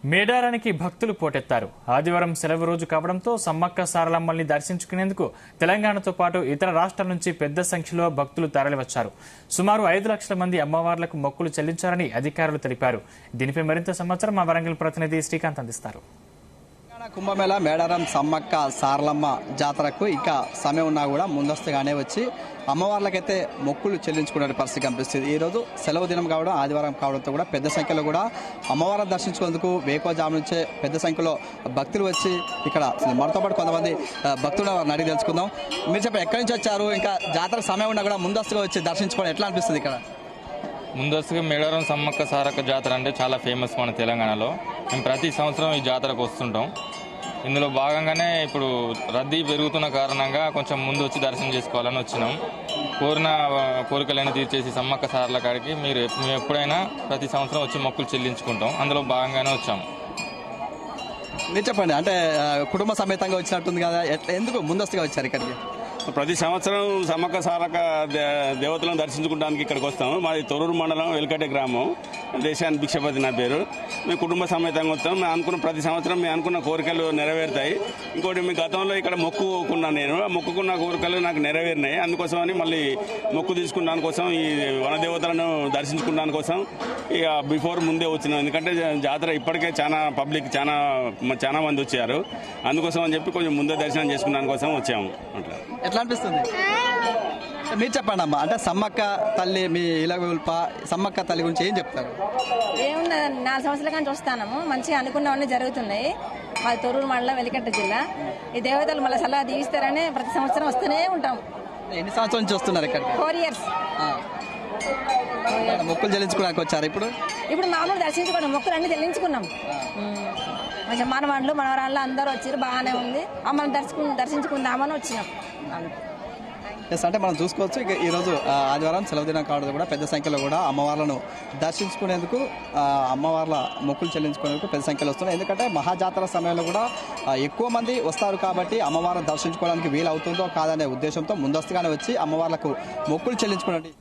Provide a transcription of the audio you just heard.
మేడారానికి భక్తులు పోటెత్తారు. ఆదివారం సెలవు రోజు కావడంతో సమ్మక్క సారలమ్మల్ని దర్శించుకునేందుకు తెలంగాణతో పాటు ఇతర రాష్ట్రాల నుంచి పెద్ద సంఖ్యలో భక్తులు తరలివచ్చారు. సుమారు 5 లక్షల మంది అమ్మవార్లకు మొక్కులు చెల్లించారని అధికారులు తెలిపారు. దీనిపై మరింత సమాచారం మా వరంగల్ ప్రతినిధి శ్రీకాంత్ అందిస్తారు. కుంభమేళ మేడారం సమ్మక్క సారలమ్మ జాతరకు ఇంకా సమయం ఉన్నా కూడా ముందస్తుగానే వచ్చి అమ్మవార్లకైతే మొక్కులు చెల్లించుకునే పరిస్థితి కనిపిస్తుంది. ఈ రోజు సెలవు దినం కావడం, ఆదివారం కావడంతో కూడా పెద్ద సంఖ్యలో కూడా అమ్మవారిని దర్శించుకునేందుకు వేకోజాము నుంచే పెద్ద సంఖ్యలో భక్తులు వచ్చి ఇక్కడ మనతో పాటు కొంతమంది భక్తులు అడిగి తెలుసుకుందాం. మీరు చెప్పండి, ఎక్కడి నుంచి వచ్చారు? ఇంకా జాతర సమయం ఉన్నా కూడా ముందస్తుగా వచ్చి దర్శించుకోవడం ఎట్లా అనిపిస్తుంది? ఇక్కడ ముందస్తుగా మేడారం సమ్మక్క సారక్క జాతర అంటే చాలా ఫేమస్ మన తెలంగాణలో. మేము ప్రతి సంవత్సరం ఈ జాతరకు వస్తుంటాం. ఇందులో భాగంగానే ఇప్పుడు రద్దీ పెరుగుతున్న కారణంగా కొంచెం ముందు వచ్చి దర్శనం చేసుకోవాలని వచ్చినాం. కోరిన కోరికలైనా తీర్చేసి సమ్మక్క సారల కాడికి మేము ఎప్పుడైనా ప్రతి సంవత్సరం వచ్చి మొక్కులు చెల్లించుకుంటాం. అందులో భాగంగానే వచ్చాము. మీరు చెప్పండి, అంటే కుటుంబ సమేతంగా వచ్చినట్టుంది కదా, ఎందుకు ముందస్తుగా వచ్చారు ఇక్కడికి? ప్రతి సంవత్సరం సమ్మక్క సారక్క దేవతలను దర్శించుకోవడానికి ఇక్కడికి వస్తాము. మాది తొర్రూరు మండలం వెల్కటే గ్రామం. దేశాన్ని భిక్షపతి నా పేరు. మేము కుటుంబ సమేతంగా వస్తాం. మేము అనుకున్న ప్రతి సంవత్సరం మేము అనుకున్న కోరికలు నెరవేరుతాయి. ఇంకోటి మీ గతంలో ఇక్కడ మొక్కుకున్నాను. నేను మొక్కుకున్న కోరికలు నాకు నెరవేరినాయి. అందుకోసమని మళ్ళీ మొక్కు తీసుకున్నాను కోసం, ఈ వనదేవతలను దర్శించుకున్నాను కోసం ఇక బిఫోర్ ముందే వచ్చినాం. ఎందుకంటే జాతర ఇప్పటికే చాలా పబ్లిక్ చాలా మంది వచ్చారు. అందుకోసం అని చెప్పి కొంచెం ముందే దర్శనం చేసుకున్నాను కోసం వచ్చాము. అట్లా ఎట్లా అనిపిస్తుంది? మీరు చెప్పండి అమ్మా, అంటే సమ్మక్క తల్లి, మీ ఇలగొల్ప సమ్మక్క తల్లి గురించి ఏం చెప్తారు? ఏమున్నది, 4 సంవత్సరాల నుంచి వస్తాము. మంచిగా అనుకున్నవన్నీ జరుగుతున్నాయి. మాది తొర్రూరు మండలం వెలికట్ట జిల్లా. ఈ దేవతలు మళ్ళీ సలహా దీవిస్తారని ప్రతి సంవత్సరం వస్తూనే ఉంటాం. ఎన్ని సంవత్సరాల నుంచి వస్తున్నారు ఇక్కడ? 4 years. మొక్కులు చెల్లించుకోవడానికి వచ్చారు. ఇప్పుడు మామూలు దర్శించుకున్నాం, మొక్కులు అన్ని చెల్లించుకున్నాం. మంచిగా మనవాళ్ళు మనవరాళ్ళు అందరూ వచ్చారు, బాగానే ఉంది. అమ్మని దర్శించుకుందామని వచ్చినాం. అంటే మనం చూసుకోవచ్చు, ఇక ఈరోజు ఆదివారం సెలవు దినం కావడం కూడా పెద్ద సంఖ్యలో కూడా అమ్మవార్లను దర్శించుకునేందుకు, అమ్మవార్ల మొక్కులు చెల్లించుకునేందుకు పెద్ద సంఖ్యలో వస్తున్నాయి. ఎందుకంటే మహాజాతర సమయంలో కూడా ఎక్కువ మంది వస్తారు కాబట్టి అమ్మవారిని దర్శించుకోవడానికి వీలు అవుతుందో కాదనే ఉద్దేశంతో ముందస్తుగానే వచ్చి అమ్మవార్లకు మొక్కులు చెల్లించుకోవడానికి